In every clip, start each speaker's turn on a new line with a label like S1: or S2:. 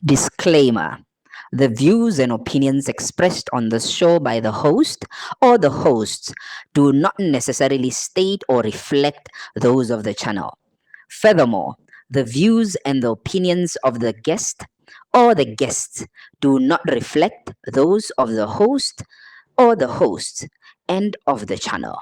S1: Disclaimer: the views and opinions expressed on this show by the host or the hosts do not necessarily state or reflect those of the channel. Furthermore, the views and the opinions of the guest or the guests do not reflect those of the host or the hosts and of the channel.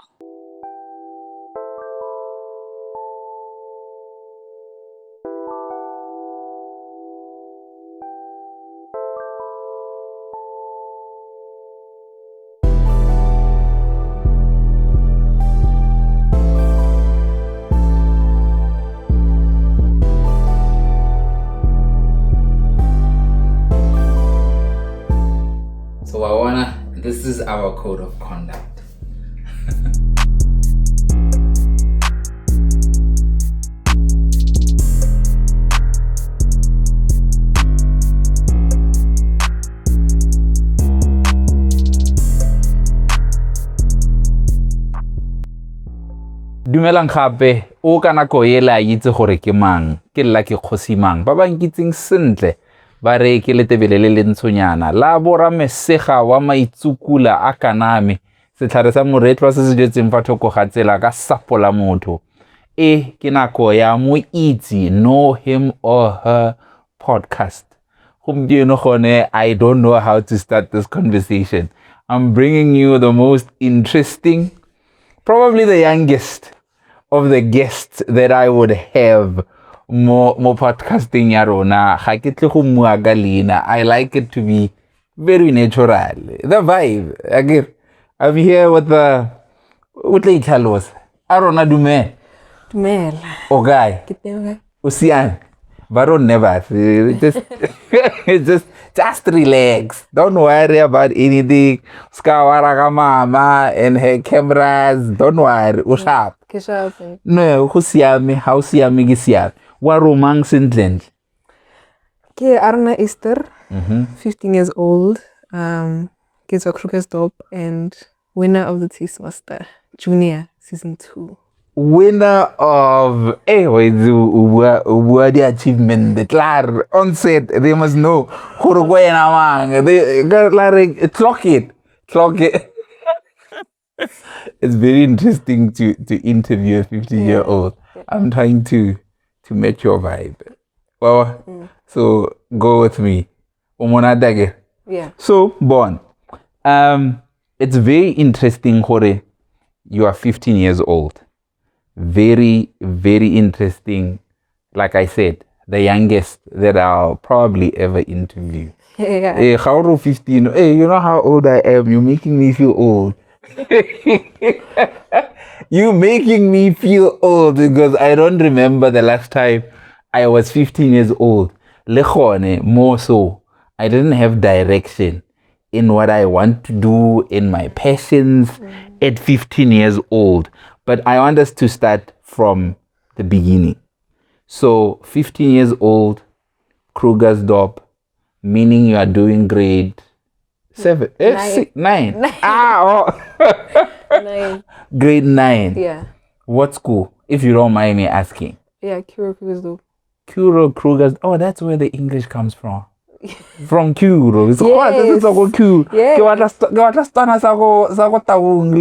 S2: So Arona, this is our code of conduct. Dumelang gape o kana ko ela itse gore ke mang ke lla ke kgosi mang ba bang kitseng sentle ba re ke letebele le lentshonyana la bora mesega wa maitsukula a kaname setlhare sa moretlwa se se jetseng fa thoko ga tsela ka sapo la motho ke nako ya Mo Itse, Know Him or Her podcast. Gompieno gone I don't know how to start this conversation. I'm bringing you the most interesting, probably the youngest of the guests that I would have mo podcasting ya Arona. Ga ke tle go mua ka leina. I like it to be very natural. The vibe. I'm here with the itlhalos. Arona dume.
S3: Dumela.
S2: Okay.
S3: Ke teng.
S2: O siame. But don't never. Just relax. Don't worry about anything. Skawara ka mama and her cameras. Don't worry. O sharp.
S3: Ke sharp.
S2: No, go siame, ha o siame ke siame. Wa romang sentle.
S3: Ke Arona Esther, 15 years old. Ke tswa Krugersdorp and winner of the Taskmaster Junior Season 2.
S2: Winner of wait, the achievement the clar on set they must know gore go ena mang they like clock it. It's very interesting to interview a 15-year-old. I'm trying to match your vibe. Well, so go with me.
S3: Yeah.
S2: So born. It's very interesting gore you are 15 years old. Very, very interesting. Like I said, the youngest that I'll probably ever interview.
S3: Yeah.
S2: Hey, how old 15? Hey, you know how old I am? You're making me feel old. You making me feel old because I don't remember the last time I was 15 years old. Lechone, more so, I didn't have direction in what I want to do, in my passions at 15 years old. But I want us to start from the beginning. So 15 years old, Krugersdorp, meaning you are doing grade 7, 9. Ah, oh.
S3: 9.
S2: Grade 9.
S3: Yeah.
S2: What school, if you don't mind me asking?
S3: Yeah, Krugersdorp.
S2: Kruger's. Oh, that's where the English comes from. From Kuro. It's
S3: Yes.
S2: It's a Kuro.
S3: Yeah.
S2: Ke watla stana sa go taung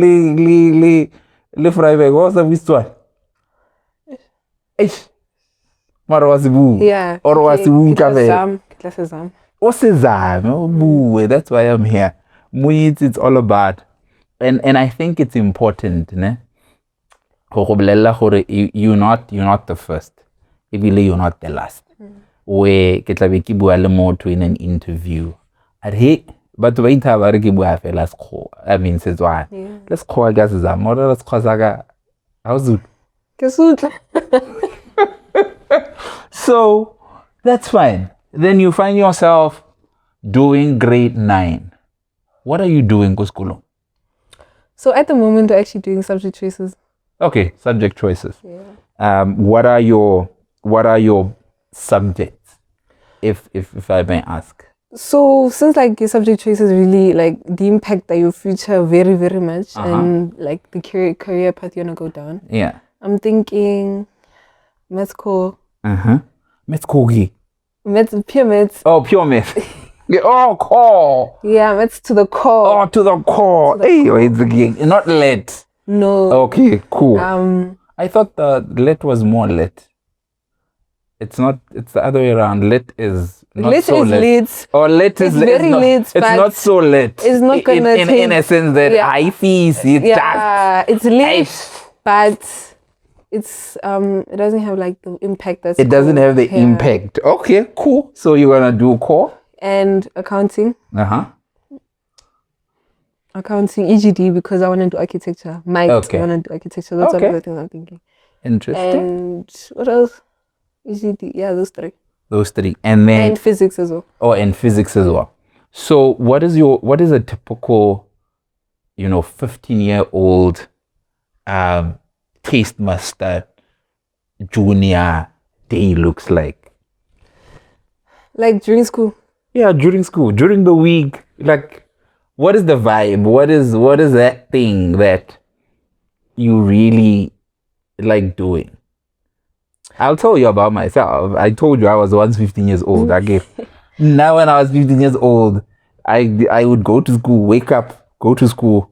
S2: le Freiburg. What's the one? Eish. Mara wasibu.
S3: Yeah.
S2: Or wasibu kabe.
S3: Klasezam.
S2: Osezame. That's why I'm here. Mo Itse, it's all about. And I think it's important, ne? You're not the first. Ebile you're not the last. Where ke tla be ke bua le motho in an interview. Batho ba ithaba re ke bua fela sekgowa. I mean Setswana. Let's call ka Setswana. Or let's call ka Hausa.
S3: Ke sutla.
S2: So that's fine. Then you find yourself doing grade 9. What are you doing ko sekolong?
S3: So at the moment, we're actually doing subject choices.
S2: Okay, subject choices.
S3: Yeah.
S2: What are your subjects, if I may ask?
S3: So since like your subject choices really like the impact that your future very, very much and like the career path you wanna go down.
S2: Yeah.
S3: I'm thinking maths core.
S2: Maths core.
S3: Maths, pure maths.
S2: Oh, pure math. Oh, core.
S3: Yeah, maths to the core.
S2: Oh, to the core. Hey, it's again. Not let.
S3: No.
S2: Okay, cool. I thought the let was more lit. It's not. It's the other way around. Lit is not
S3: lit
S2: so
S3: is
S2: lit.
S3: lit.
S2: Or lit is
S3: It's very
S2: not,
S3: lit,
S2: It's
S3: but
S2: not so lit.
S3: it's not gonna
S2: in a
S3: take-
S2: sense that
S3: yeah.
S2: I feel it.
S3: Yeah, it's lit,
S2: Aish.
S3: but it's it doesn't have like the impact that's
S2: It doesn't
S3: core.
S2: have the
S3: Yeah.
S2: impact. Okay, cool. So you're gonna do core.
S3: And accounting,
S2: Uh-huh.
S3: EGD, because I want to do architecture. Might
S2: Okay.
S3: want to do architecture. That's one
S2: Okay.
S3: of the things I'm thinking.
S2: Interesting.
S3: And what else? EGD, yeah, those three.
S2: Those three. And then
S3: And physics as well.
S2: oh, and physics as well. So what is a typical, 15-year-old taste master junior day looks like?
S3: Like during school.
S2: Yeah, during school, during the week, like what is the vibe? What is that thing that you really like doing? I'll tell you about myself. I told you I was once 15 years old. Okay. Now when I was 15 years old, I would go to school, wake up, go to school.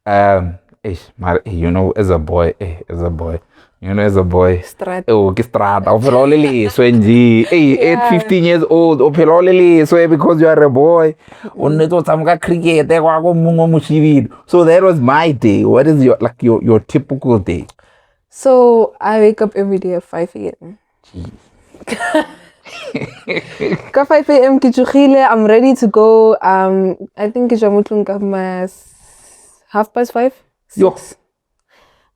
S2: As a boy, as a boy.
S3: Strat.
S2: Oh, ke strata. O phela o le leso nje. Hey, at 15 years old, o phela o le leso because you are a boy. O nne tlo tshameka cricket kwa go mongwe mo shebile. So that was my day. What is your typical day?
S3: So I wake up every day at 5 a.m. Ka 5 a.m. ke tsogile, I'm ready to go. I think ke tswa mo tlong ka ma 5:30.
S2: Yo.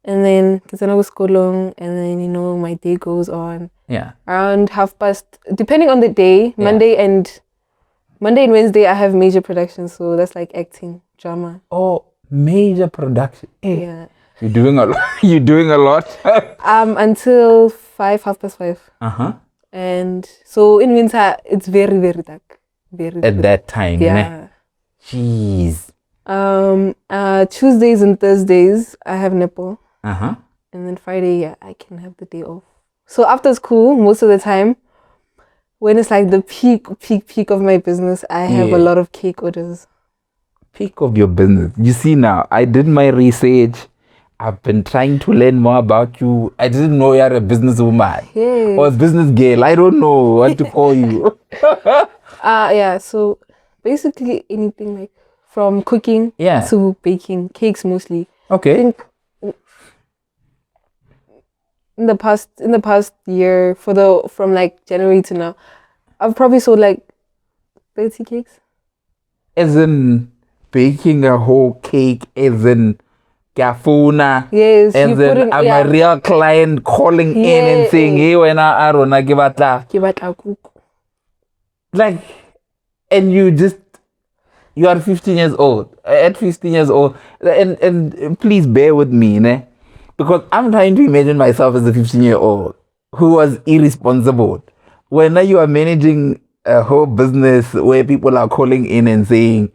S3: And then ke tsena ko sekolong, and then my day goes on.
S2: Yeah.
S3: Around 30:30, depending on the day.
S2: Yeah.
S3: Monday and Wednesday I have major productions, so that's like acting, drama.
S2: Oh, major production. Hey,
S3: Yeah.
S2: you're doing a lot. You're doing a lot.
S3: Until 5:30.
S2: Uh-huh.
S3: And so in winter it's very, very dark. Very
S2: At that time,
S3: yeah.
S2: ne? Jeez.
S3: Tuesdays and Thursdays I have netball.
S2: Uh-huh.
S3: And then Friday, yeah, I can have the day off. So after school, most of the time, when it's like the peak of my business, I have
S2: Yeah.
S3: a lot of cake orders.
S2: Peak of your business. You see now, I did my research. I've been trying to learn more about you. I didn't know you're a businesswoman.
S3: Yes.
S2: Or a business girl. I don't know what to call you.
S3: Yeah, so basically anything like from cooking
S2: Yeah.
S3: to baking, cakes mostly. I
S2: Okay.
S3: think in the past year, from like January to now, I've probably sold like 30 cakes.
S2: As in baking a whole cake, as in Gafuna.
S3: Yes,
S2: And
S3: you
S2: then
S3: put in,
S2: I'm
S3: yeah.
S2: a real client calling in and saying, hey, when Arona give batla.
S3: Ke batla kuku.
S2: Like, and you are 15 years old. At 15 years old, and please bear with me, ne? Because I'm trying to imagine myself as a 15-year-old who was irresponsible. When now you are managing a whole business where people are calling in and saying,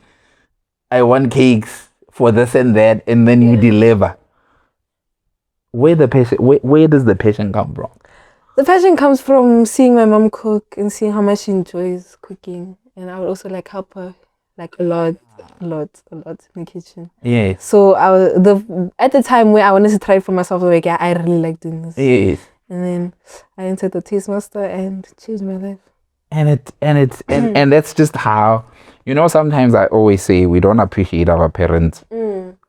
S2: I want cakes for this and that, and then you deliver. Where does the passion come from?
S3: The passion comes from seeing my mom cook and seeing how much she enjoys cooking, and I would also like help her like a lot in the kitchen.
S2: Yes.
S3: So at the time where I wanted to try it for myself, like yeah, I really like doing this.
S2: Yes.
S3: And then I entered the Taste Master and changed my life.
S2: And that's just how, sometimes I always say we don't appreciate our parents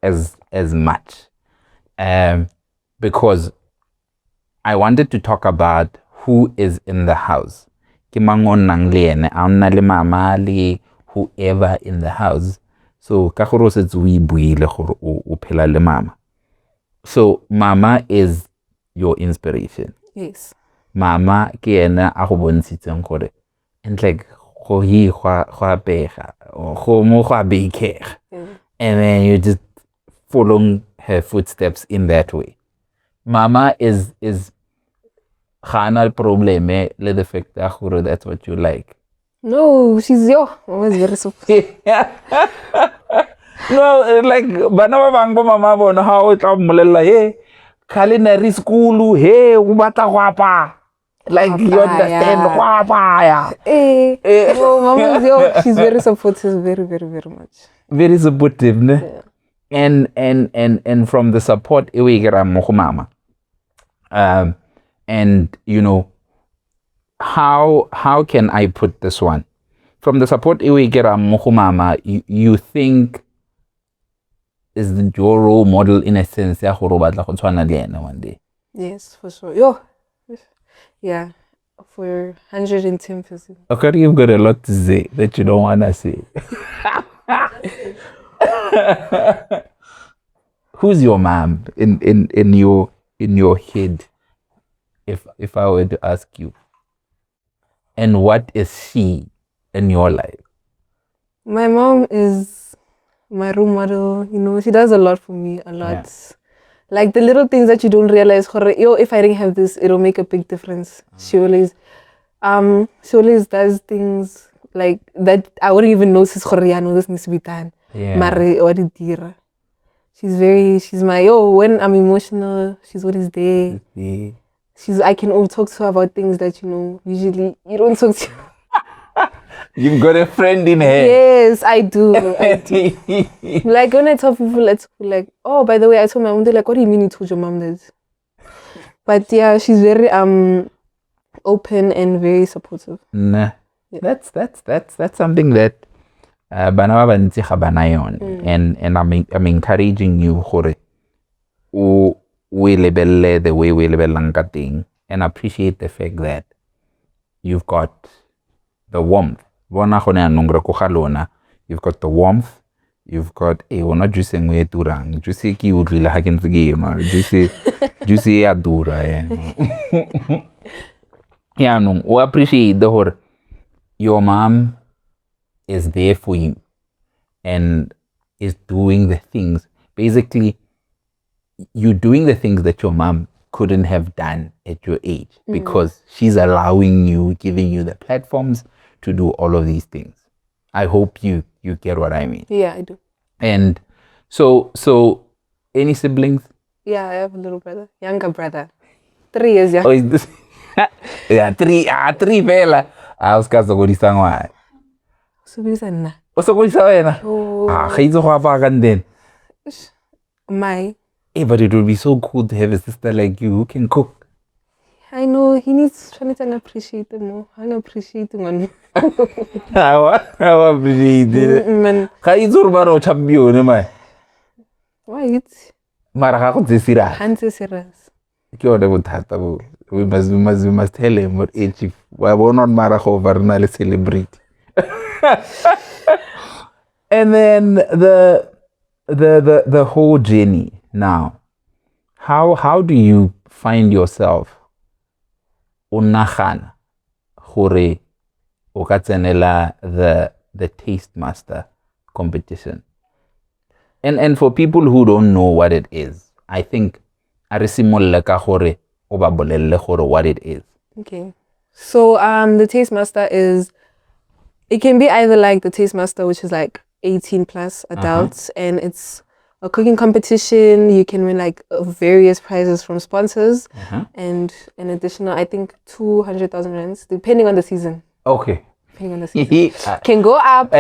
S2: as much. Because I wanted to talk about who is in the house. Ke mang o nnang le ene, a nna le mama le whoever in the house. So ka gore o setse o ibuile gore o phela le mama. So mama is your inspiration.
S3: Yes.
S2: Mama ke ena a go bontshitseng gore like go apega go mo go a bakega. And then you just following her footsteps in that way. Mama is Khana problem le the fact that that's what you like.
S3: No, she's always very supportive.
S2: No, like bana ba bang bo mama bona ha o tla mmolella culinary school he o batla go apa Like, you understand?
S3: No, mama, she's very supportive, very, very, very much.
S2: Very supportive, ne?
S3: Yeah.
S2: And from the support we get mama. And you know, how can I put this one? From the support we get mama, you think is your role model in a sense ya gore batla go tshwana le ena one day.
S3: Yes, for sure. Yeah, for 110%.
S2: Okay, you've got a lot to say that you don't want to say. Who's your mom in your head? If I were to ask you, and what is she in your life?
S3: My mom is my role model. You know, she does a lot for me. A lot.
S2: Yeah.
S3: Like the little things that you don't realize. Yo, if I didn't have this, it'll make a big difference. She always does things like that I wouldn't even notice. I know this needs to be done.
S2: Yeah.
S3: Mare or the dira. She's my when I'm emotional, she's always there.
S2: Yeah.
S3: I can all talk to her about things that, you know, usually you don't talk to.
S2: You've got a friend in her.
S3: Yes, I do. Like when I tell people at school, like, oh, by the way, I told my mom, they're like, what do you mean you told your mom this? But yeah, she's very open and very supportive.
S2: Nah.
S3: Yeah.
S2: That's something that bana ba bantsi ga bana yone. And I'm encouraging you gore we lebelle the way we lebellang ka teng, and appreciate the fact that you've got the warmth. Bona gone anong re go ga lona. You've got the warmth. You've got ona juice engwe e turang. Juice ke utlwile ha ke ntse ke ema. Juice ya dura yeah, no, we appreciate the whole. Your mom is there for you and is doing the things. Basically, you're doing the things that your mom couldn't have done at your age because she's allowing you, giving you the platforms to do all of these things. I hope you get what I mean.
S3: Yeah, I do.
S2: And so any siblings?
S3: Yeah, I have a little brother, younger brother, 3 years young.
S2: Oh, is this? Yeah, three fela. I was going to say why.
S3: So bisa na.
S2: So go wena. Ga itse go apaya then.
S3: My.
S2: But it would be so cool to have a sister like you who can cook.
S3: I know he needs to appreciate him more. I'm appreciating on.
S2: How appreciate it.
S3: Man.
S2: Ga itse gore ba ro champion mai.
S3: Why it's?
S2: Mara ga go tsira.
S3: Hanse serious.
S2: Ke yone bothata bo. We must tell him what age. Why we're not mara go over celebrate. And then the whole journey now. How do you find yourself unagana gore o ka tsenela the taste master competition? And for people who don't know what it is, I think are simolle ka gore o ba bolelle gore what it is.
S3: Okay. So the taste master is, it can be either like the taste master, which is like 18 plus adults, and it's a cooking competition. You can win like various prizes from sponsors, and an additional, I think, 200,000 rands, depending on the season.
S2: Okay.
S3: Depending on the season. Can go up.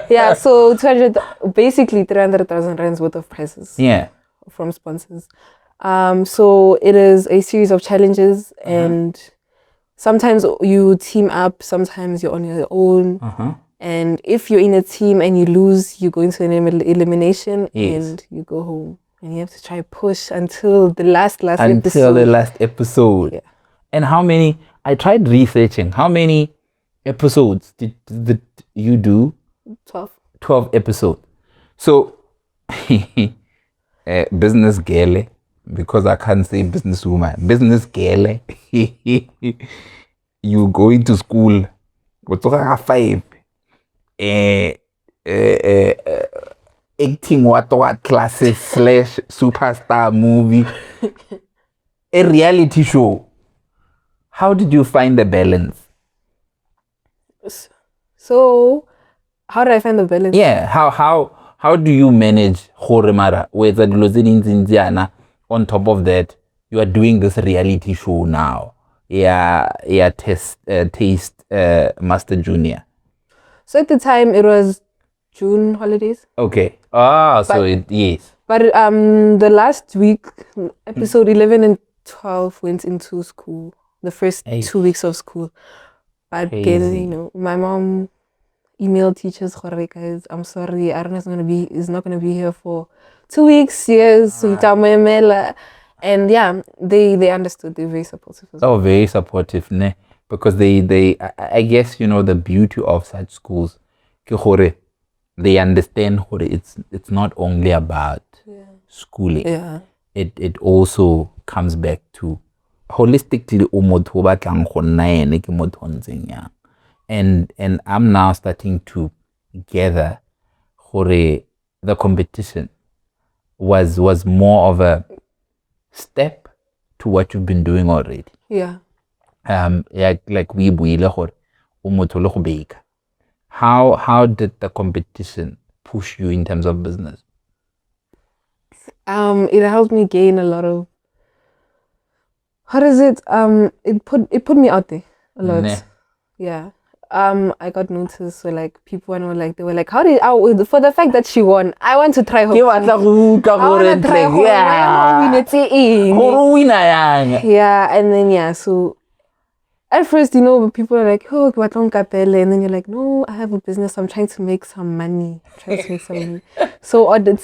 S3: Yeah, so 200, basically 300,000 rands worth of prizes.
S2: Yeah.
S3: From sponsors. So it is a series of challenges, and sometimes you team up, sometimes you're on your own. And if you're in a team and you lose, you go into an elimination, and you go home. And you have to try push until the last episode.
S2: Until the last episode.
S3: Yeah.
S2: And how many, I tried researching, how many episodes did you do?
S3: 12.
S2: 12 episodes. So, business girl, because I can't say businesswoman. Business girl, you go into school, go to 5, acting what classes / superstar movie, a reality show. How did you find the balance?
S3: So, how did I find the balance?
S2: Yeah, how do you manage gore mara on top of that you are doing this reality show now. Yeah, Taste Master Junior.
S3: So at the time, it was June holidays.
S2: Okay. Yes.
S3: But the last week, episode 11 and 12 went into school. The first 2 weeks of school. But then, my mom emailed teachers, guys, I'm sorry, Arona is not gonna be here for 2 weeks. Yes, and yeah, they understood. They're very supportive as well.
S2: Oh, very supportive, ne? Because I guess the beauty of such schools, they understand it's not only about schooling.
S3: Yeah.
S2: It also comes back to holistically and I'm now starting to gather the competition was more of a step to what you've been doing already.
S3: Yeah.
S2: Like we buile gore o motho le go bake. How did the competition push you in terms of business?
S3: It helped me gain a lot of, it put me out there a lot.
S2: Ne.
S3: Yeah. I got noticed. So like people were like, they were like, for the fact that she won, I want to try her.
S2: Yeah.
S3: And then so at first, people are like, oh, and then you're like, no, I have a business. I'm trying to make some money. So order.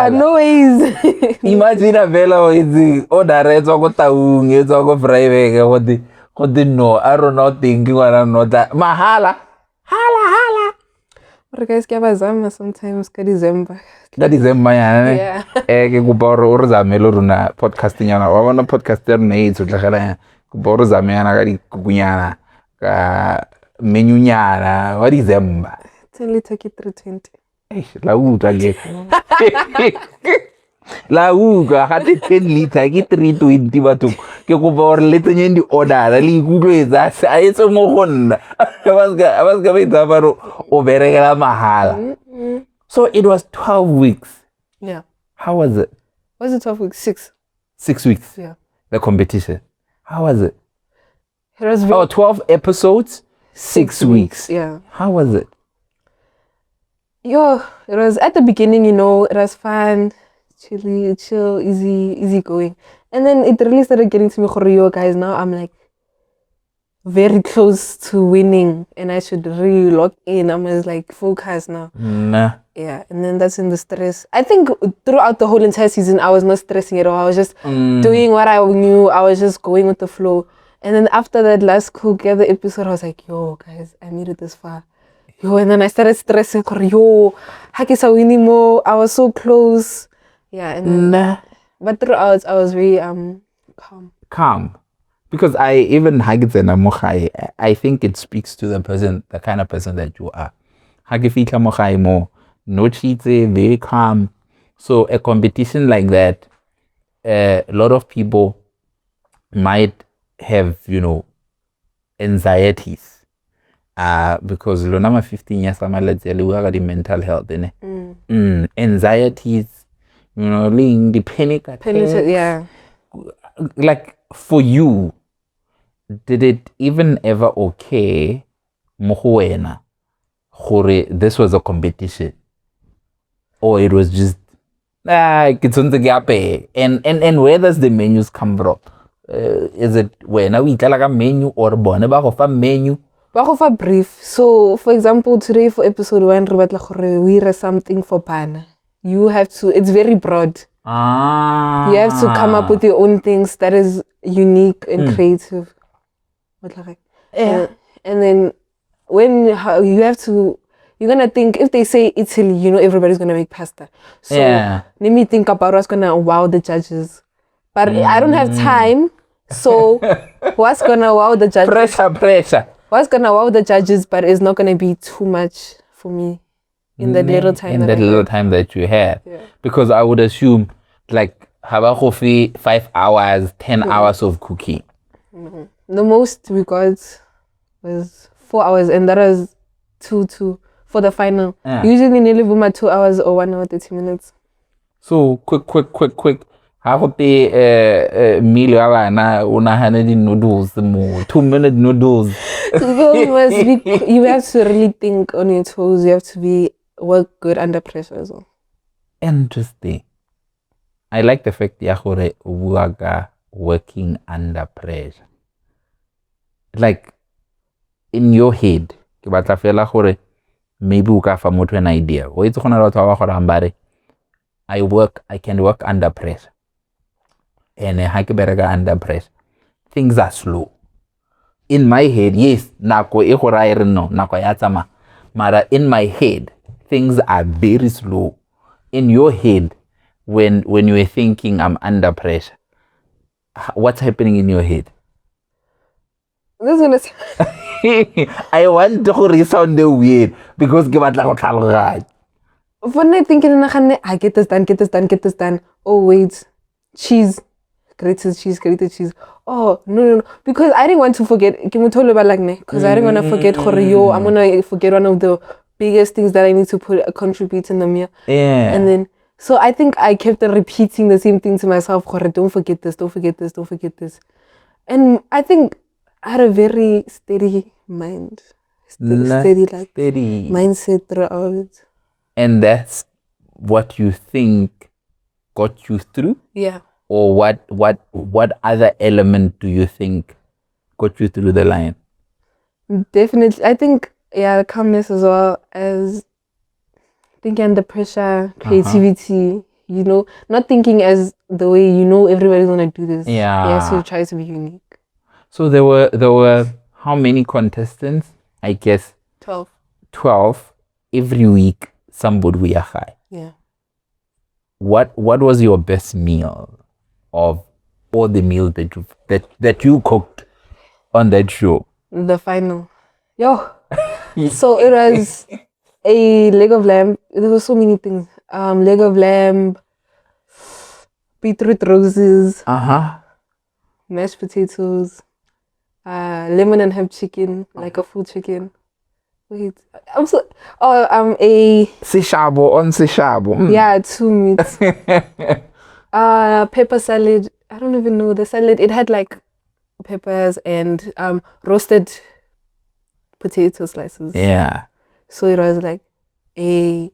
S3: No ways.
S2: Imagine a vela it's order it's go taung it's go friday go the no Arona thinking one not that mahala
S3: Guys, sometimes December.
S2: That is December
S3: Yeah.
S2: Ke kupa gore o zamele rona podcasting yana wa bona podcast ya rona e tsotlagela kupa gore zamela ka dikukunyana ka menu nyana wa December.
S3: It's only take it 320.
S2: La utlwa ke la utlwa ga te 10 liter ke 320 batho ke kopa gore le tsenyeng di order le ikutlwetsa a etse mo go nna ba ska betsa ba o berekela mahala. So it was 12 weeks.
S3: Yeah.
S2: How was it?
S3: Was it 12 weeks?
S2: 6 weeks.
S3: Yeah.
S2: The competition. How was it?
S3: It was
S2: 12 episodes, 6 weeks.
S3: Yeah.
S2: How was it?
S3: It was at the beginning, it was fun, chill, easy going. And then it really started getting to me, guys, now I'm like very close to winning and I should really lock in. I'm just like focused now.
S2: Nah.
S3: Yeah, and then that's in the stress. I think throughout the whole entire season, I was not stressing at all. I was just doing what I knew. I was just going with the flow. And then after that last Together episode, I was like, yo, guys, I made it this far. And then I started stressing, hakisa winning more. I was so close. Yeah, and then, but throughout, I was very calm.
S2: Calm. Because I think it speaks to the kind of person that you are. Hagifika mochai mo, no cheats, very calm. So a competition like that, a lot of people might have, anxieties. Because Lonama 15 years let's say the mental health anxieties, the panic attacks.
S3: Yeah.
S2: Like for you, did it even ever okay mohuena this was a competition, or it was just and where does the menus come from? Is it when we tell like a menu or bone ba menu?
S3: Brief. So, for example, today for episode 1, we read something for Pana. You have to, it's very broad. You have to come up with your own things that is unique and creative. And then you have to, you're going to think, if they say Italy, everybody's going to make pasta. So let me think about what's going to wow the judges. But I don't have time. So what's going to wow the judges?
S2: Pressure.
S3: What's gonna wow the judges, but it's not gonna be too much for me in the little time.
S2: Time that you had,
S3: yeah.
S2: Because I would assume like habakofi 5 hours, 10 hours of cooking.
S3: Mm-hmm. The most we got was 4 hours, and that was 4 for the final.
S2: Yeah.
S3: Usually nearly my 2 hours or 1 hour 30 minutes.
S2: So quick. Ha go te meal ya bana o nahane di noodles mo 2-minute noodles.
S3: You have to really think on your toes. You have to work good under pressure as well.
S2: Interesting. I like the fact ya gore o bua ka working under pressure. Like in your head, ke batla fela gore maybe o ka fa motho an idea. O itse gona le batho ba gore ambare I can work under pressure. And ha ke bereka under pressure, things are slow. In my head, yes, nako e go ra ere no, nako ya tsama. Mara in my head, things are very slow. In your head, when you are thinking I'm under pressure, what's happening in your head?
S3: This is gonna
S2: I want to sound weird because ke batla go tlhaloganya.
S3: when I think I get this done. Oh wait, cheese. Grated cheese. Oh no. Because I didn't want to forget. Because I didn't want to forget I'm gonna forget one of the biggest things that I need to contribute in the meal.
S2: Yeah.
S3: And then so I think I kept repeating the same thing to myself. Don't forget this. And I think I had a very steady mind. Steady mindset throughout.
S2: And that's what you think got you through?
S3: Yeah.
S2: Or what other element do you think got you through the line?
S3: Definitely. I think, calmness as well as thinking under pressure, creativity, not thinking as the way everybody's gonna do this.
S2: Yeah.
S3: So try to be unique.
S2: So there were how many contestants? I guess
S3: 12.
S2: 12. Every week somebody we are high.
S3: Yeah.
S2: What was your best meal of all the meals that you cooked on that show?
S3: The final. So it was a leg of lamb. There were so many things. Leg of lamb, beetroot roses, mashed potatoes, lemon and herb chicken, like a full chicken. Wait, I'm so. A
S2: Sishabo.
S3: Yeah, 2 meats. Pepper salad. I don't even know the salad. It had like peppers and roasted potato slices.
S2: Yeah.
S3: So it was like a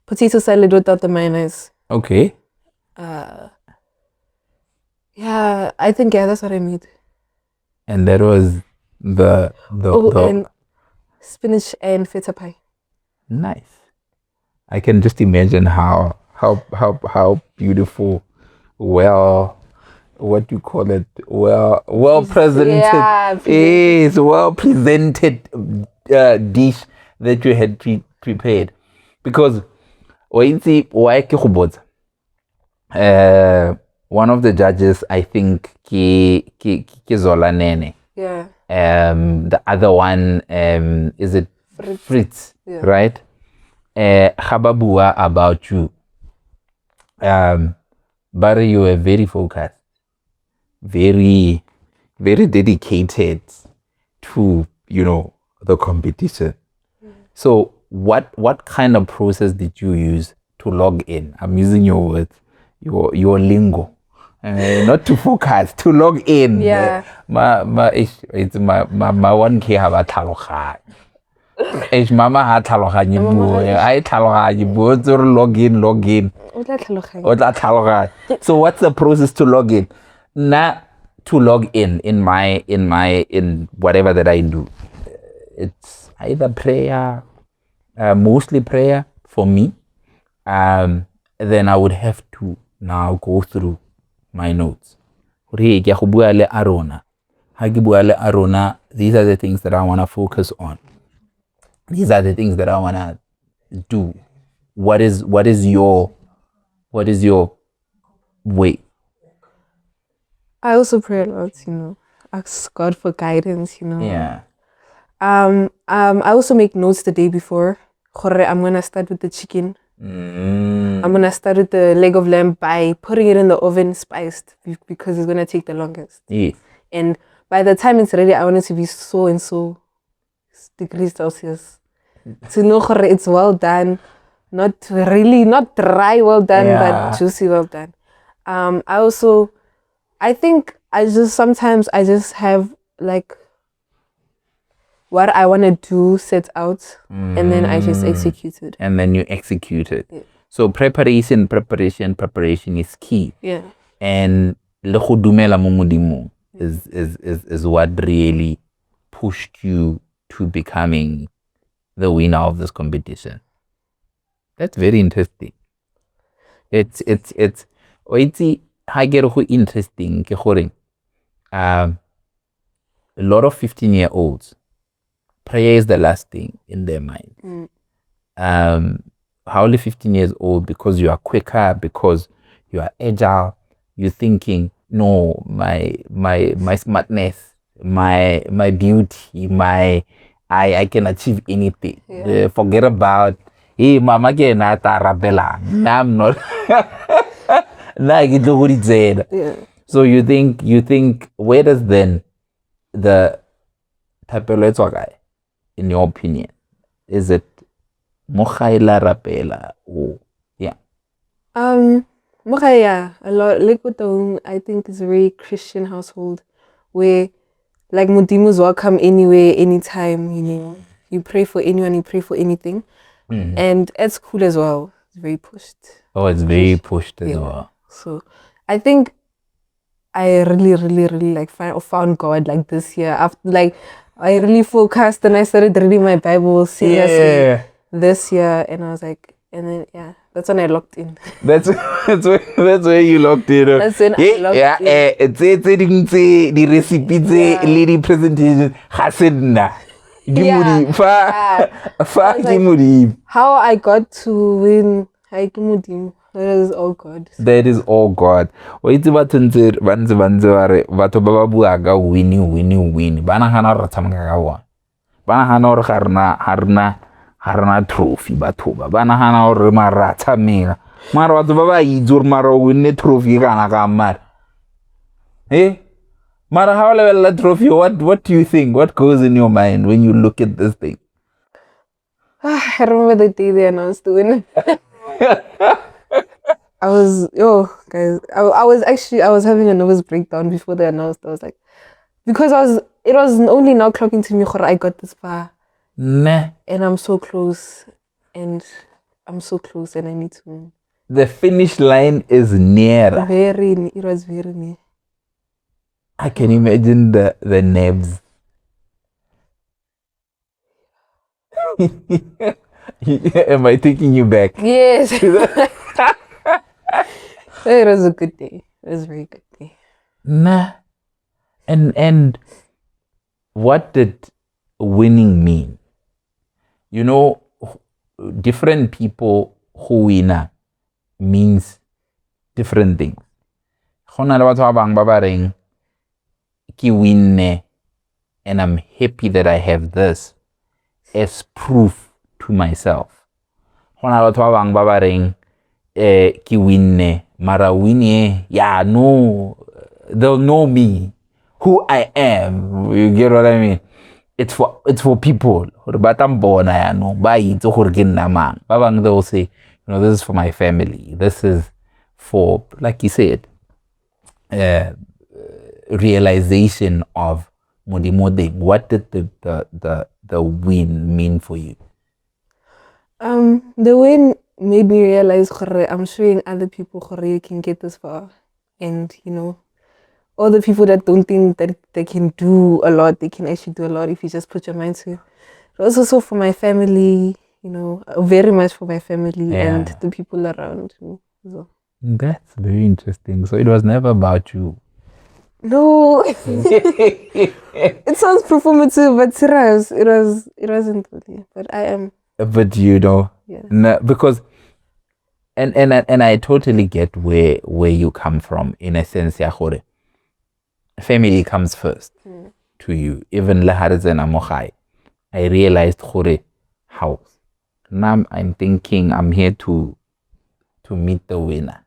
S3: potato salad without the mayonnaise.
S2: Okay.
S3: Yeah, I think that's what I made.
S2: And that was the
S3: and spinach and feta pie.
S2: Nice. I can just imagine how beautiful, what do you call it? Well presented.
S3: Yeah,
S2: is well presented dish that you had prepared. Because one of the judges, I think, Zola Nene.
S3: Yeah.
S2: The other one, is it Fritz,
S3: yeah.
S2: Right? Hababua about you. But you were very focused, very, very dedicated to, the competition. So what kind of process did you use to log in? I'm using your words, your lingo. Not to focus, to log in.
S3: Yeah.
S2: My 1K have a tlhaloganya. Mama ha tlhaloganye buo. I tlhaloganye buo to log in. O tla tlhaloganya. So what's the process to log in? To log in whatever that I do. It's either prayer, mostly prayer for me. Then I would have to now go through my notes. Arona. These are the things that I want to focus on. These are the things that I want to do. What is your way?
S3: I also pray a lot, ask God for guidance,
S2: Yeah.
S3: I also make notes the day before. I'm gonna start with the chicken. I'm gonna start with the leg of lamb by putting it in the oven spiced because it's gonna take the longest.
S2: Yeah.
S3: And by the time it's ready, I want it to be so and so degrees Celsius. to know it's well done, not dry well done, but juicy well done. I think sometimes I just have like what I want to do set out, and then I just execute it.
S2: And then you execute it.
S3: Yeah.
S2: So preparation is key.
S3: Yeah.
S2: And le go dumela mo modimong is what really pushed you to becoming the winner of this competition. That's very interesting. It's ha ke re go interesting ke gore a lot of 15-year-olds, prayer is the last thing in their mind. How only 15 years old, because you are quicker, because you are agile, you're thinking, no, my smartness, my beauty, I can achieve anything. Forget about, hey, mama ke na ta rabela. I'm not.
S3: Yeah.
S2: So you think, where does then the tapelo guy, in your opinion, is it mochaila rapela or yeah?
S3: Mochaya, a lot like I think it's a very Christian household where like Mudimus welcome anywhere, anytime, you know. You pray for anyone, you pray for anything. And it's cool as well. It's very pushed.
S2: Oh, it's very pushed as well.
S3: So I think I really like found God like this year. After like I really focused and I started reading my Bible seriously this year, and I was like, and then that's when I locked in.
S2: That's where you locked in.
S3: That's when I locked in.
S2: The recipe, the presentation, hasenna.
S3: How I got to win, that is all God.
S2: That is all God. Wa itse batho ba re batho ba ba bua ka win. Bana gana re tsamaka ka wa. Bana gana re harna trophy batho ba. Bana gana re mara tsameka. Mara batho ba ba itse re mara win trophy kana ka mara. Mara how level that trophy, what do you think? What goes in your mind when you look at this thing?
S3: I remember the day they announced the winner. I was having a nervous breakdown before they announced. I was like, because it was only now clocking to me, I got this far.
S2: Nah.
S3: And I'm so close. And I need to win.
S2: The finish line is near.
S3: It was very near.
S2: I can imagine the nerves. Am I taking you back?
S3: Yes. It was a good day. It was a very good day.
S2: Nah. And what did winning mean? You know, different people who win means different things. Khona le batho ba bang ba ba reng ki winne, and I'm happy that I have this as proof to myself. Khona le batho ba bang ba ba reng ki winne, mara winne, no, they'll know me, who I am. You get what I mean? It's for people. Ba tambona ya no, ba itse gore ke nna mang. Ba bang they'll say, this is for my family. This is for, like you said, realization of modimo. What did the win mean for you?
S3: The win made me realize I'm showing other people you can get this far, and all the people that don't think that they can do a lot, they can actually do a lot if you just put your mind to it. It was also for my family, very much for my family and the people around me. So.
S2: That's very interesting. So it was never about you.
S3: No. It sounds performative, but serious. It wasn't really. But I am.
S2: But because and I totally get where you come from, in a sense. Family comes first to you. Even Laharzena Mohai, I realized how. Now I'm thinking I'm here to meet the winner.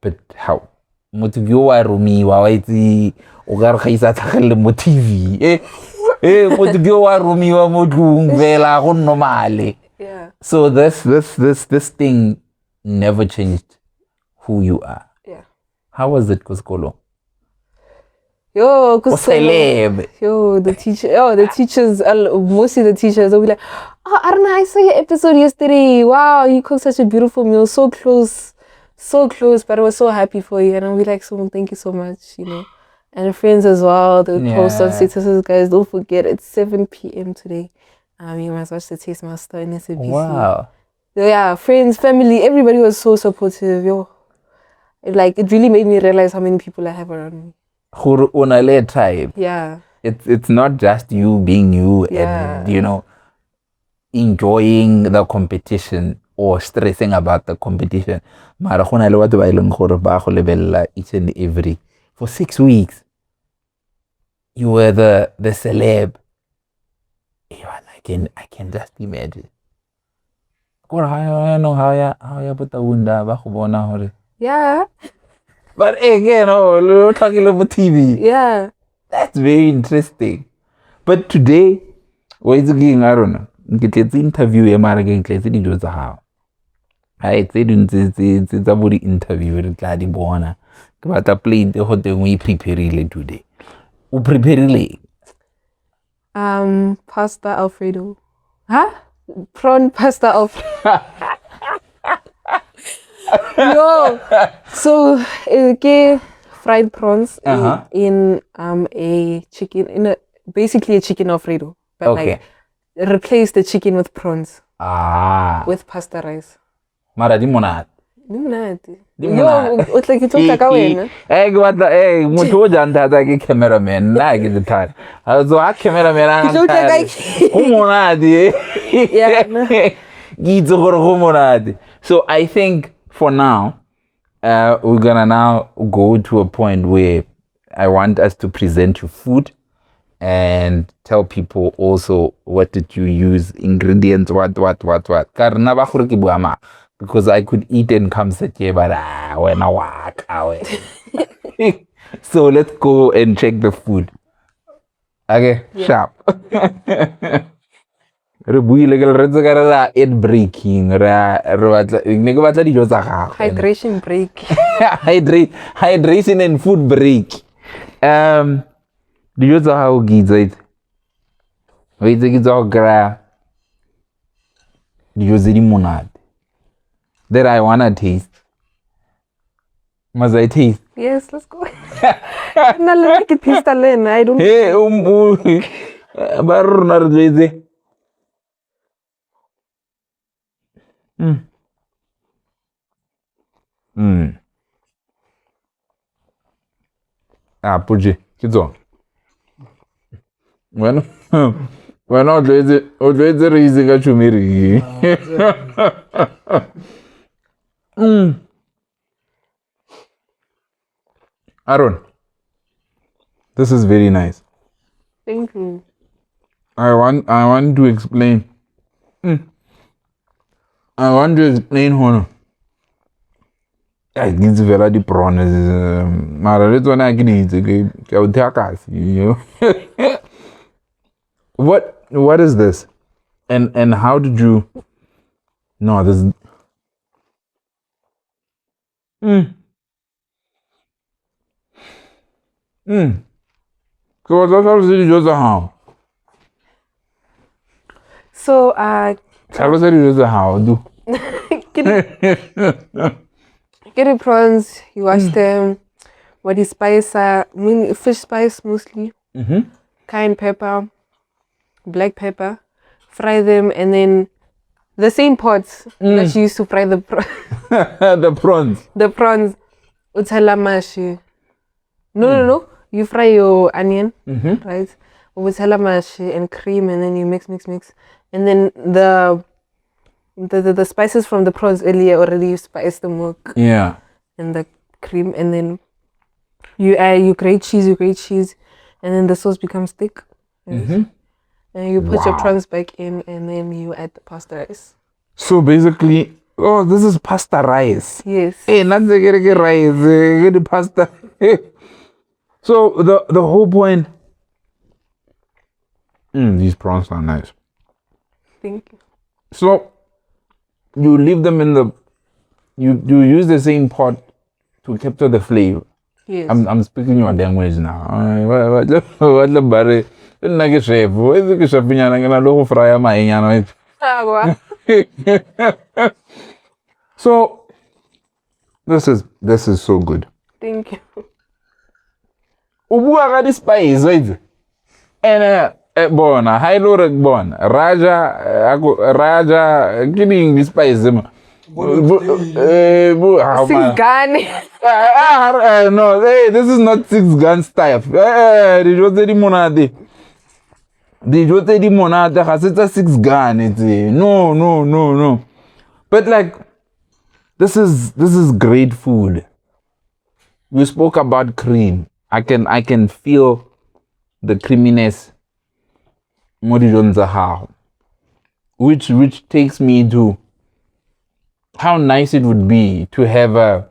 S2: But how? Motivio wa rumi wa itse o ka re gaisa tlhagelle mo TV. go to go a romiwa mo tlung vela go normally.
S3: Yeah.
S2: So this thing never changed who you are.
S3: Yeah.
S2: How was it, Kuskolo?
S3: Yo,
S2: Celeb.
S3: Yo, the teachers, mostly the teachers, they'll be like, oh, Arona, I saw your episode yesterday. Wow, you cooked such a beautiful meal. So close, but I was so happy for you. And I'll be like, so thank you so much, you know. And friends as well, they'll post on statuses, guys, don't forget, it's 7 p.m. today. You must watch the Taste Master in SABC.
S2: Wow.
S3: Yeah, friends, family, everybody was so supportive. Yo, it really made me realize how many people I have around me.
S2: Type.
S3: Yeah.
S2: It's not just you being you and, you know, enjoying the competition or stressing about the competition. Mara go na le batho ba ileng gore ba go lebella each and every. For 6 weeks, you were the celeb. I can just imagine.
S3: Yeah.
S2: But again, oh, talking about TV.
S3: Yeah.
S2: That's very interesting. But today, what is going on? Arona? Get interview e mara ke tletse di tsa hao. Hai tse dintse tsa bo di interview re tla di bona. Ke batla plate go teng o prepareile today. O prepareile?
S3: Pasta Alfredo. Huh? Prawn pasta Alfredo. Yo, so fried prawns in a chicken basically a chicken Alfredo, but like replace the chicken with prawns. With pasta rice.
S2: Mara di monate.
S3: Yo, o tla ke tsoka ka wena.
S2: Ke batla motho o jang thata ke cameraman nna ke dithata. So a cameraman a go monate.
S3: Yeah.
S2: Ke itse gore go monate. So I think for now, we're gonna now go to a point where I want us to present you food and tell people also what did you use, ingredients, what. Karna ba gore ke bua ma, because I could eat and come sit here, but when I walk away. So let's go and check the food. Okay, sharp. Re buile ke re tse ka ra eat breaking ra batla ne ke batla dijo tsa gago.
S3: Hydration break.
S2: Hydration and food break. Dijo tsa gago ke itse o itse ke tsa go kry dijo tse di monate that I wanna taste. Must I taste?
S3: Yes, let's go. Na le ke taste alone. I don't.
S2: Hey, ba rona re tletse. Puji, ke tsona. Bueno, o tletse re itse ka tšhomeri. Aaron, this is very nice.
S3: Thank you.
S2: I want to explain. I want to explain Hono. I give vera di prawns. Mara le tsona ke di itse ke o thakasi, you know. What is this? And how did you? No, this. So that's how you just how.
S3: So
S2: How you how do?
S3: Get the prawns, you wash them, what you spice, fish spice mostly, cayenne pepper, black pepper, fry them, and then the same pots that you used to fry the
S2: prawns.
S3: The prawns, uthala mashi. No, you fry your onion, right? Uthala mashi and cream, and then you mix, and then the spices from the prawns earlier already you spice the milk.
S2: Yeah.
S3: And the cream, and then you grate cheese, and then the sauce becomes thick. Right? And you put your prawns back in, and then you add the pasta rice.
S2: So basically, this is pasta rice.
S3: Yes.
S2: Hey, not the rice, the pasta. So the whole point These prawns are nice.
S3: Thank you.
S2: So you leave them in the. You use the same pot to capture the flavor.
S3: Yes.
S2: I'm speaking your language now. What the bare? Nna ke chef. What's ke chef nyana ke na lo go frya maenyana. So this is so good.
S3: Thank you.
S2: Ubua ga di spice right? And bona hailore bona Raja giving the spice ma.
S3: Six gun.
S2: No, hey, this is not 6 gun stuff. Dijo tse di monate. Dijo tse di monate ga se tsa 6 gun tse. No. But like this is great food. We spoke about cream. I can feel the creaminess mo dijong tsa gago. Which takes me to how nice it would be to have a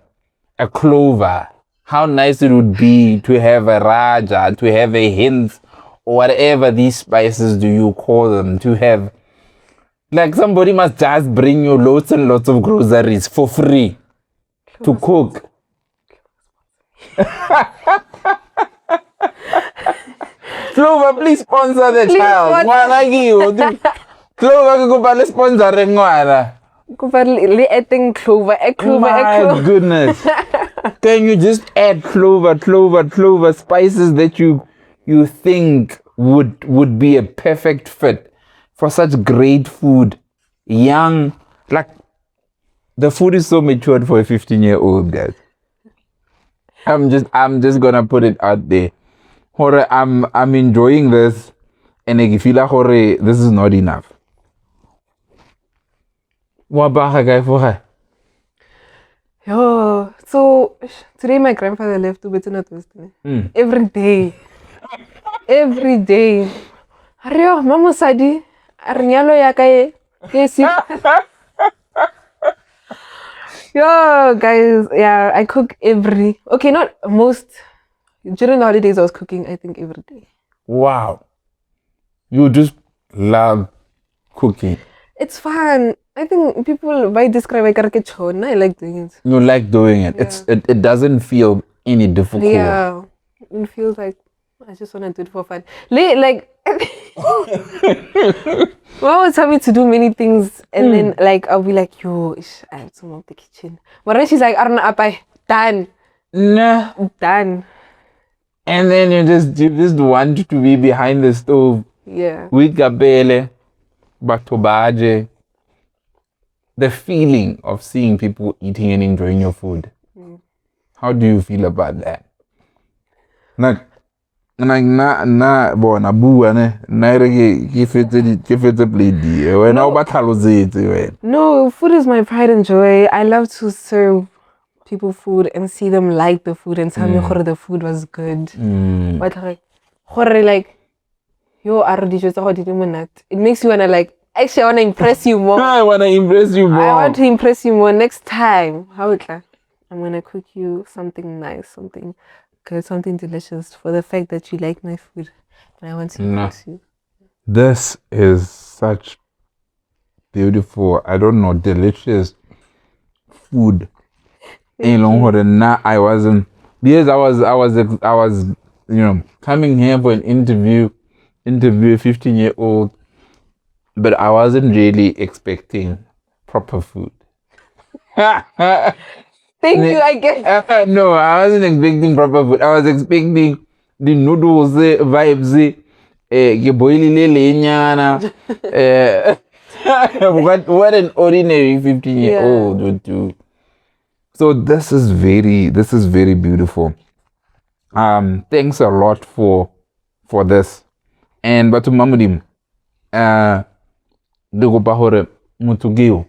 S2: clover. How nice it would be to have a raja, to have a hint, or whatever these spices do you call them, to have. Like somebody must just bring you lots and lots of groceries for free to cook. Clover, please sponsor the child. Clover, let's sponsor the ngwana.
S3: Clover.
S2: My goodness. Can you just add clover spices that you think would be a perfect fit for such great food? Young, like the food is so matured for a 15-year-old, guys. I'm just gonna put it out there. Hore, I'm enjoying this, and I feel like hore, this is not enough. What about guy for her?
S3: Yo, so today my grandfather left to Betina Thursday. Every day. Ario, mama sadi, arnyalo yakaye. Yes. Yo, guys, yeah, I cook not most. During the holidays, I was cooking, I think, every day.
S2: Wow. You just love cooking.
S3: It's fun. I think people might describe like I like doing it.
S2: You like doing it. Yeah. It doesn't feel any difficult.
S3: Yeah. It feels like I just want to do it for fun. Like Mom would tell me to do many things, and then like I'll be like, yo, I have to mop the kitchen. But then she's like, Arona, apai, done.
S2: Nah.
S3: Done.
S2: And then you just want to be behind the stove.
S3: Yeah.
S2: With gabele, batobaje. The feeling of seeing people eating and enjoying your food. How do you feel about that? Like na bona bua ne na re ke fetse plate di wena o bathalosetse wena.
S3: No, food is my pride and joy. I love to serve people food and see them like the food and tell me the food was good. But like yo dijo tsa go di monate. It makes you wanna like actually I wanna impress you more.
S2: I want to impress you more.
S3: I want to impress you more next time. I'm gonna cook you something nice, something good, something delicious for the fact that you like my food. And I want to impress you.
S2: This is such beautiful, I don't know, delicious food. I wasn't because I was coming here for an interview 15-year-old, but I wasn't really expecting proper food.
S3: Thank you, I guess.
S2: No, I wasn't expecting proper food. I was expecting the noodles, vibes, what an ordinary 15-year-old would do. So this is very beautiful. Thanks a lot for this. And but to Mamudim, de go pa hore motho keo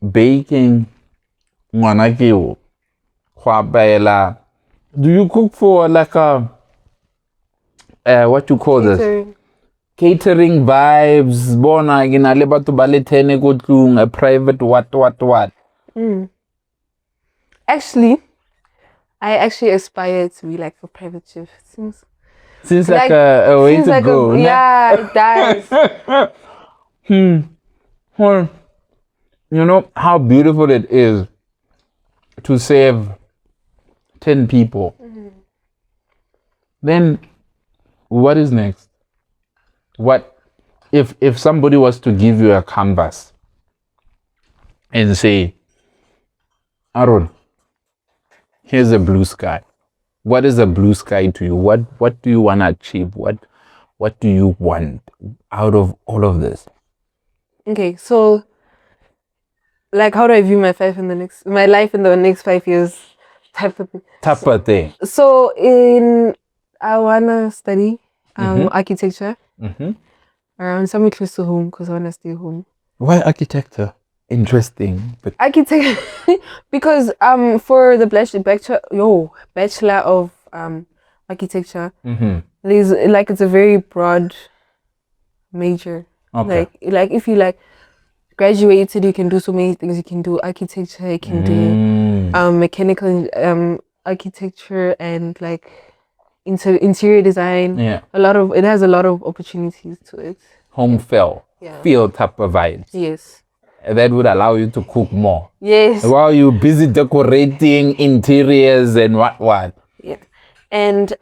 S2: baking ngwana keo go apaela. Do you cook for like a what you call this? Catering vibes, bona ke na le batho ba le 10 go tlung, a private what?
S3: Actually, I aspire to be like a private chef. Since
S2: Seems like a way
S3: seems
S2: to
S3: like
S2: go.
S3: yeah, it does.
S2: Well, you know how beautiful it is to save 10 people. Then what is next? What if somebody was to give you a canvas and say, Aaron, here's a blue sky. What is a blue sky to you? What do you want to achieve? What do you want out of all of this?
S3: Okay, so like, how do I view my life in the next 5 years, type of thing.
S2: Type of thing.
S3: So I wanna study architecture around somewhere close to home because I wanna stay home.
S2: Why architecture? Interesting, but
S3: Architecture because for the bachelor of architecture, there's like it's a very broad major.
S2: okay.
S3: Like if you like graduated, you can do so many things. You can do architecture, you can do mechanical architecture and like interior design.
S2: Yeah.
S3: It has a lot of opportunities to it.
S2: Home feel type of vibes.
S3: Yes.
S2: That would allow you to cook more.
S3: Yes.
S2: While you're busy decorating interiors and what.
S3: Yeah. And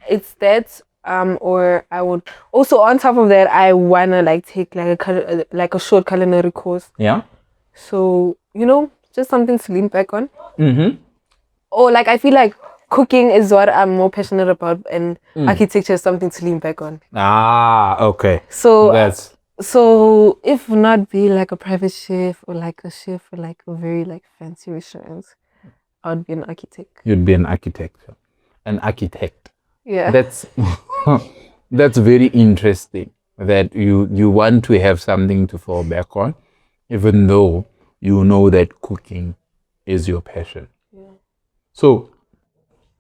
S3: it's that or I would also on top of that I wanna like take like a short culinary course.
S2: Yeah.
S3: So just something to lean back on.
S2: Mm-hmm.
S3: Or like I feel like cooking is what I'm more passionate about, and architecture is something to lean back on.
S2: Ah, okay.
S3: So if not be like a private chef or like a chef or like a very like fancy restaurants, I would be an architect.
S2: You'd be an architect. An architect.
S3: Yeah.
S2: That's very interesting that you want to have something to fall back on, even though you know that cooking is your passion.
S3: Yeah.
S2: So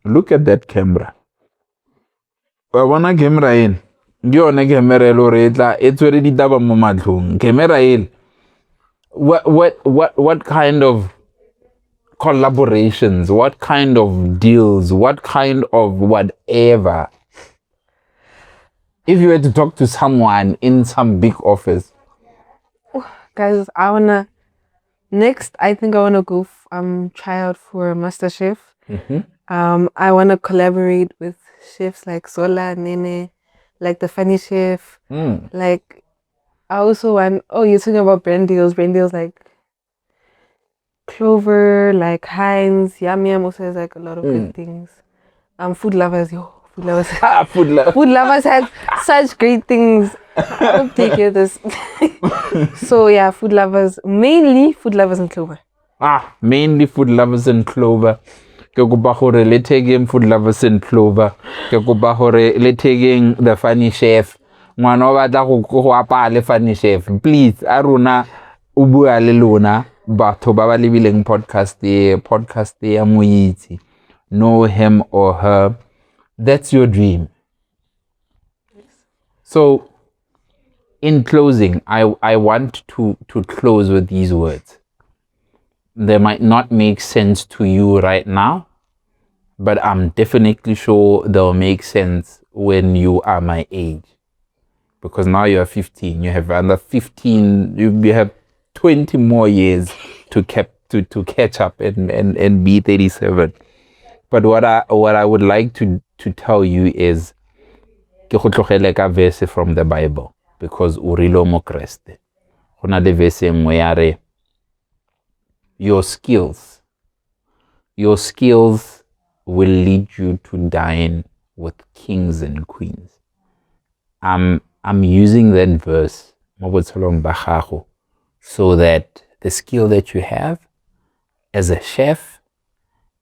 S2: look at that camera. I wanna camera in. It's already daba mo matlong. Camera in. What kind of collaborations, what kind of deals, what kind of whatever? If you were to talk to someone in some big office,
S3: guys, I think I wanna go try out for MasterChef. I wanna collaborate with chefs like Zola, Nene, like the Funny Chef. Like I also want you're talking about brand deals like Clover, like Heinz, Yum Yum also has like a lot of good things. Food lovers. Food lovers has such great things. I hope they hear this. So yeah, mainly food lovers and Clover.
S2: Mainly food lovers and Clover. Ke kopa gore le taking food lovers and Clover. Ke kopa gore le taking the Funny Chef. Ngwana o batla go apaya le Funny Chef. Please, Arona o bua le lona batho ba ba lebileng podcast ya Mo Itse. Know him or her. That's your dream. So, in closing, I want to close with these words. They might not make sense to you right now, but I'm definitely sure they'll make sense when you are my age. Because now you're 15, you have another 15, you have 20 more years to catch up and be 37. But what I would like to tell you is ke go tlogele ka verse from the Bible, because o rilo mo Kreste. Go na le verse engwe ya re your skills will lead you to dine with kings and queens. I'm using that verse mo botshelong ba gago so that the skill that you have as a chef,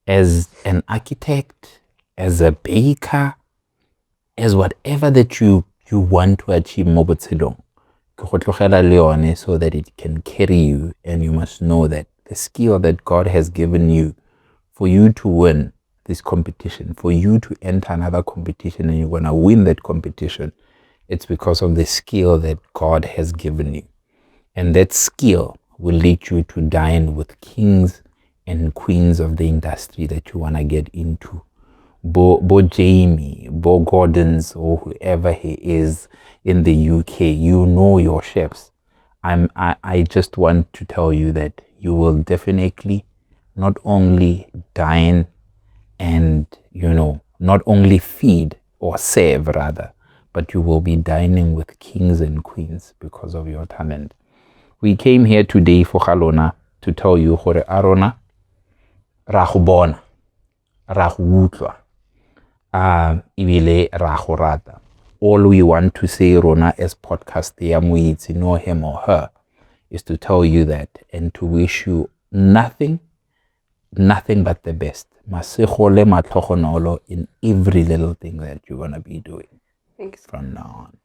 S2: as an architect, as a baker, as whatever that you want to achieve mo botshelong, ke go tlogela le yone so that it can carry you. And you must know that the skill that God has given you for you to win this competition, for you to enter another competition and you're going to win that competition, it's because of the skill that God has given you. And that skill will lead you to dine with kings and queens of the industry that you want to get into. Bo Jamie, Bo Gordons, or whoever he is in the UK, you know your chefs. I just want to tell you that you will definitely not only dine and, not only feed or serve rather, but you will be dining with kings and queens because of your talent. We came here today for Arona to tell you gore Arona ra go bona, ra go utlwa, ibile ra go rata. All we want to say, Rona, as Podcast.Mo Itse, know him or her, is to tell you that and to wish you nothing but the best. Masegole matlogonolo in every little thing that you're going to be doing.
S3: Thanks.
S2: From now on.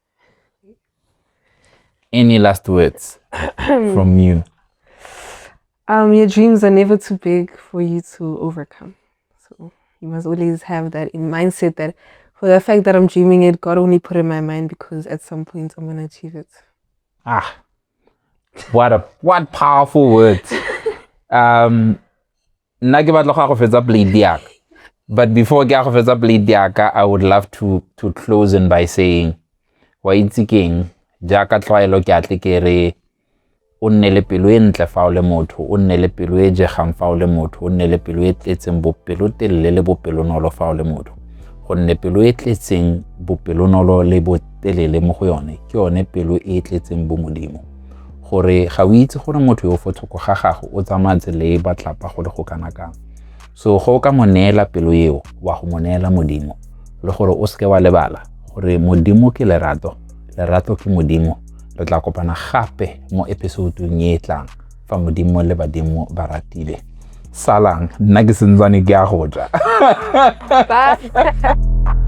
S2: Any last words from you?
S3: Your dreams are never too big for you to overcome. So you must always have that in mindset that for the fact that I'm dreaming it, God only put it in my mind because at some point I'm going to achieve it.
S2: What powerful words. Nna ke batla go fetsa blade yaka. But before ke go fetsa blade yaka, I would love to close in by saying, wa itse keng, jaaka tlwaelo ke atle ke re o nne le pelo e ntle fa o le motho, o nne le pelo e jegang fa o le motho, o nne le pelo e tletseng bopelo telele le bopelonolo fa o le motho. Gonne pelo e tletseng bopelonolo le botelele mo go yone ke yone pelo e tletseng bo modimo. Gore ga o itse gore motho yo fo thoko ga gago o tsamatse le batlapa go le go kana kang. So go ka monela pelo eo wa go monela modimo le gore o seke wa lebala gore modimo ke lerato ke modimo. Re tla kopana gape mo episode-ong e tlang fa modimo le badimo ba ratile. Salang, nna ke sentsane ke a go ja.
S3: Bye.